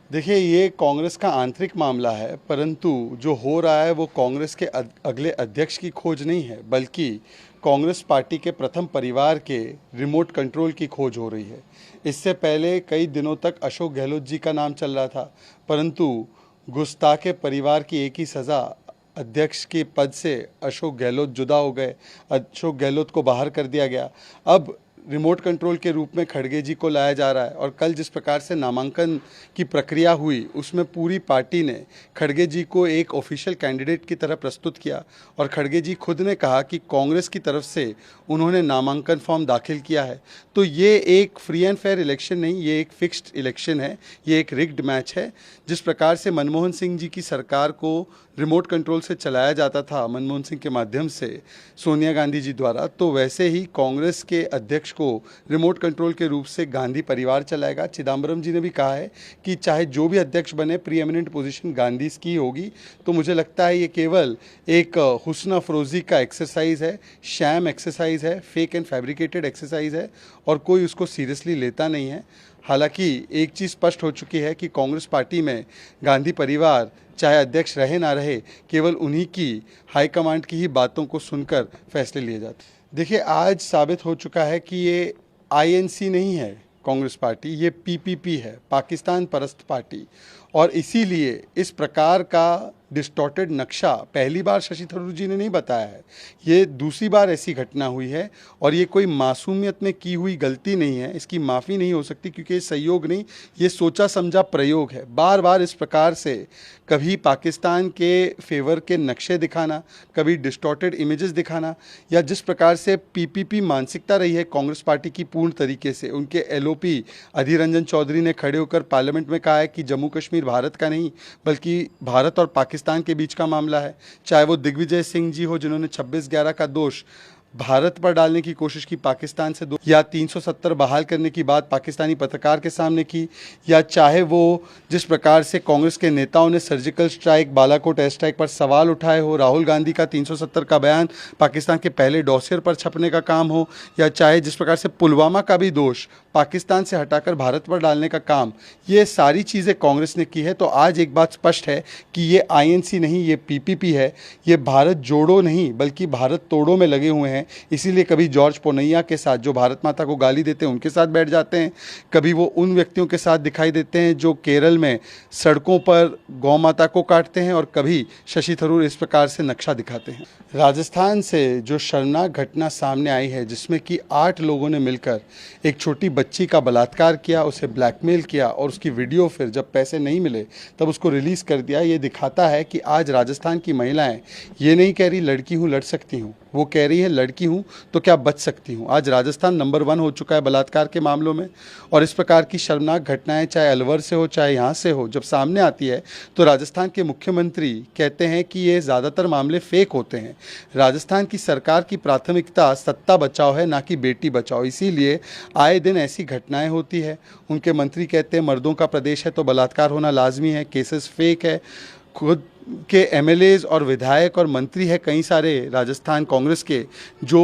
देखिए, ये कांग्रेस का आंतरिक मामला है, परंतु जो हो रहा है वो कांग्रेस के अगले अध्यक्ष की खोज नहीं है, बल्कि कांग्रेस पार्टी के प्रथम परिवार के रिमोट कंट्रोल की खोज हो रही है। इससे पहले कई दिनों तक अशोक गहलोत जी का नाम चल रहा था, परंतु गुस्ताखे परिवार की एक ही सज़ा, अध्यक्ष के पद से अशोक गहलोत जुदा हो गए, अशोक गहलोत को बाहर कर दिया गया। अब रिमोट कंट्रोल के रूप में खड़गे जी को लाया जा रहा है और कल जिस प्रकार से नामांकन की प्रक्रिया हुई उसमें पूरी पार्टी ने खड़गे जी को एक ऑफिशियल कैंडिडेट की तरह प्रस्तुत किया और खड़गे जी खुद ने कहा कि कांग्रेस की तरफ से उन्होंने नामांकन फॉर्म दाखिल किया है। तो ये एक फ्री एंड फेयर इलेक्शन नहीं, ये एक फिक्स्ड इलेक्शन है, ये एक रिग्ड मैच है। जिस प्रकार से मनमोहन सिंह जी की सरकार को रिमोट कंट्रोल से चलाया जाता था मनमोहन सिंह के माध्यम से सोनिया गांधी जी द्वारा, तो वैसे ही कांग्रेस के अध्यक्ष को रिमोट कंट्रोल के रूप से गांधी परिवार चलाएगा। चिदम्बरम जी ने भी कहा है कि चाहे जो भी अध्यक्ष बने, प्री एमिनेंट पोजीशन गांधी की होगी। तो मुझे लगता है ये केवल एक हुस्न अफरोज़ी का एक्सरसाइज है, शैम एक्सरसाइज है, फेक एंड फैब्रिकेटेड एक्सरसाइज है और कोई उसको सीरियसली लेता नहीं है। हालांकि एक चीज़ स्पष्ट हो चुकी है कि कांग्रेस पार्टी में गांधी परिवार चाहे अध्यक्ष रहे ना रहे, केवल उन्हीं की हाईकमांड की ही बातों को सुनकर फैसले लिए जाते हैं। देखिए, आज साबित हो चुका है कि ये आईएनसी नहीं है कांग्रेस पार्टी, ये पीपीपी है, पाकिस्तान परस्त पार्टी। और इसीलिए इस प्रकार का डिस्टॉर्टेड नक्शा पहली बार शशि थरूर जी ने नहीं बताया है, ये दूसरी बार ऐसी घटना हुई है और ये कोई मासूमियत में की हुई गलती नहीं है, इसकी माफ़ी नहीं हो सकती क्योंकि ये सहयोग नहीं, ये सोचा समझा प्रयोग है। बार बार इस प्रकार से कभी पाकिस्तान के फेवर के नक्शे दिखाना, कभी डिस्टॉर्टेड इमेजेस दिखाना, या जिस प्रकार से पीपीपी मानसिकता रही है कांग्रेस पार्टी की पूर्ण तरीके से, उनके एलओपी अधीर रंजन चौधरी ने खड़े होकर पार्लियामेंट में कहा है कि जम्मू कश्मीर भारत का नहीं बल्कि भारत और पाकिस्तान के बीच का मामला है। चाहे वो दिग्विजय सिंह जी हो जिन्होंने 26/11 का दोष भारत पर डालने की कोशिश की पाकिस्तान से, या 370 बहाल करने की बात पाकिस्तानी पत्रकार के सामने की, या चाहे वो जिस प्रकार से कांग्रेस के नेताओं ने surgical strike, Balakot air strike पर सवाल उठाए हो, राहुल गांधी का 370 का बयान पाकिस्तान के पहले डॉसियर पर छपने का काम हो, या चाहे जिस प्रकार से पुलवामा का भी दोष पाकिस्तान से हटाकर भारत पर डालने का काम, ये सारी चीज़ें कांग्रेस ने की है। तो आज एक बात स्पष्ट है कि ये आईएनसी नहीं, ये पीपीपी है, ये भारत जोड़ो नहीं बल्कि भारत तोड़ो में लगे हुए हैं। इसीलिए कभी जॉर्ज पोनैया के साथ जो भारत माता को गाली देते हैं उनके साथ बैठ जाते हैं, कभी वो उन व्यक्तियों के साथ दिखाई देते हैं जो केरल में सड़कों पर गौ माता को काटते हैं, और कभी शशि थरूर इस प्रकार से नक्शा दिखाते हैं। राजस्थान से जो शर्मनाक घटना सामने आई है जिसमें कि 8 लोगों ने मिलकर एक छोटी बच्ची का बलात्कार किया, उसे ब्लैकमेल किया और उसकी वीडियो फिर जब पैसे नहीं मिले तब उसको रिलीज़ कर दिया, ये दिखाता है कि आज राजस्थान की महिलाएं ये नहीं कह रही लड़की हूँ लड़ सकती हूँ, वो कह रही है लड़की हूँ तो क्या बच सकती हूँ। आज राजस्थान नंबर 1 हो चुका है बलात्कार के मामलों में, और इस प्रकार की शर्मनाक घटनाएं चाहे अलवर से हो चाहे यहाँ से हो जब सामने आती है तो राजस्थान के मुख्यमंत्री कहते हैं कि ये ज़्यादातर मामले फेक होते हैं। राजस्थान की सरकार की प्राथमिकता सत्ता बचाओ है, ना कि बेटी बचाओ, इसीलिए आए दिन ऐसी घटनाएं होती है। उनके मंत्री कहते हैं मर्दों का प्रदेश है तो बलात्कार होना लाजमी है, केसेस फेक है। खुद के एमएलएज और विधायक और मंत्री है कई सारे राजस्थान कांग्रेस के जो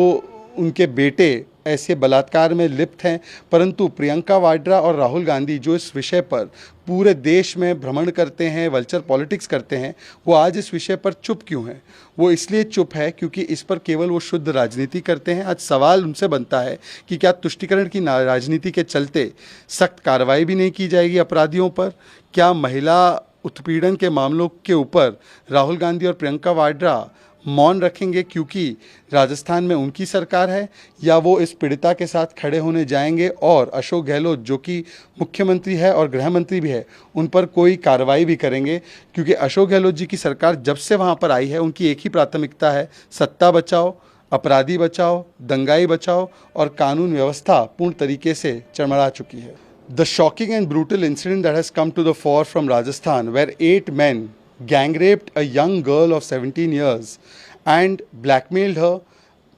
उनके बेटे ऐसे बलात्कार में लिप्त हैं, परंतु प्रियंका वाड्रा और राहुल गांधी जो इस विषय पर पूरे देश में भ्रमण करते हैं, वल्चर पॉलिटिक्स करते हैं, वो आज इस विषय पर चुप क्यों हैं? वो इसलिए चुप है क्योंकि इस पर केवल वो शुद्ध राजनीति करते हैं। आज सवाल उनसे बनता है कि क्या तुष्टीकरण की राजनीति के चलते सख्त कार्रवाई भी नहीं की जाएगी अपराधियों पर? क्या महिला उत्पीड़न के मामलों के ऊपर राहुल गांधी और प्रियंका वाड्रा मौन रखेंगे क्योंकि राजस्थान में उनकी सरकार है, या वो इस पीड़िता के साथ खड़े होने जाएंगे और अशोक गहलोत जो कि मुख्यमंत्री है और गृह मंत्री भी है उन पर कोई कार्रवाई भी करेंगे? क्योंकि अशोक गहलोत जी की सरकार जब से वहाँ पर आई है उनकी एक ही प्राथमिकता है, सत्ता बचाओ, अपराधी बचाओ, दंगाई बचाओ, और कानून व्यवस्था पूर्ण तरीके से चरमरा चुकी है। The shocking and brutal incident that has come to the fore from Rajasthan, where 8 men gang raped a young girl of 17 years and blackmailed her,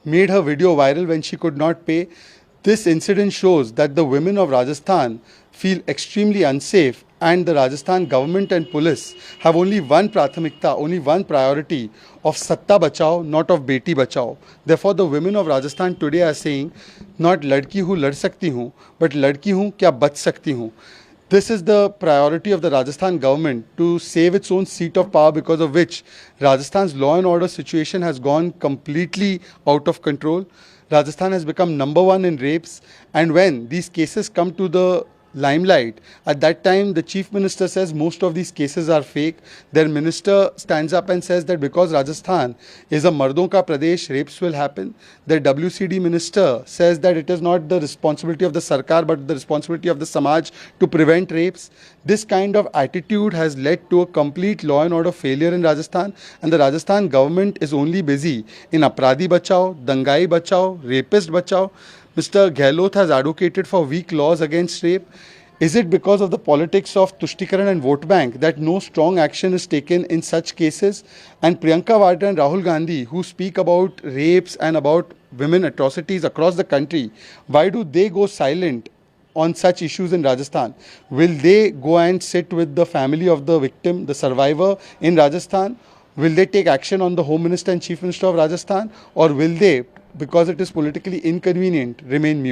made her video viral when she could not pay. This incident shows that the women of Rajasthan feel extremely unsafe, and the Rajasthan government and police have only one prathamikta, only one priority of satta bachao, not of beti bachao. Therefore, the women of Rajasthan today are saying not ladki hu lad sakti hu, but ladki hu kya bach sakti hu. This is the priority of the Rajasthan government to save its own seat of power, because of which Rajasthan's law and order situation has gone completely out of control. Rajasthan has become number one in rapes, and when these cases come to the limelight, at that time the chief minister says most of these cases are fake. Their minister stands up and says that because Rajasthan is a mardon ka pradesh, rapes will happen. Their WCD minister says that it is not the responsibility of the sarkar but the responsibility of the samaj to prevent rapes. This kind of attitude has led to a complete law and order failure in Rajasthan, and the Rajasthan government is only busy in Apradi Bachao, Dangai Bachao, Rapist Bachao. Mr. Gehlot has advocated for weak laws against rape. Is it because of the politics of Tushtikaran and vote bank that no strong action is taken in such cases? And Priyanka Vadra and Rahul Gandhi, who speak about rapes and about women atrocities across the country, why do they go silent on such issues in Rajasthan? Will they go and sit with the family of the victim, the survivor in Rajasthan? Will they take action on the Home Minister and Chief Minister of Rajasthan? Or will they, because it is politically inconvenient, remain mute?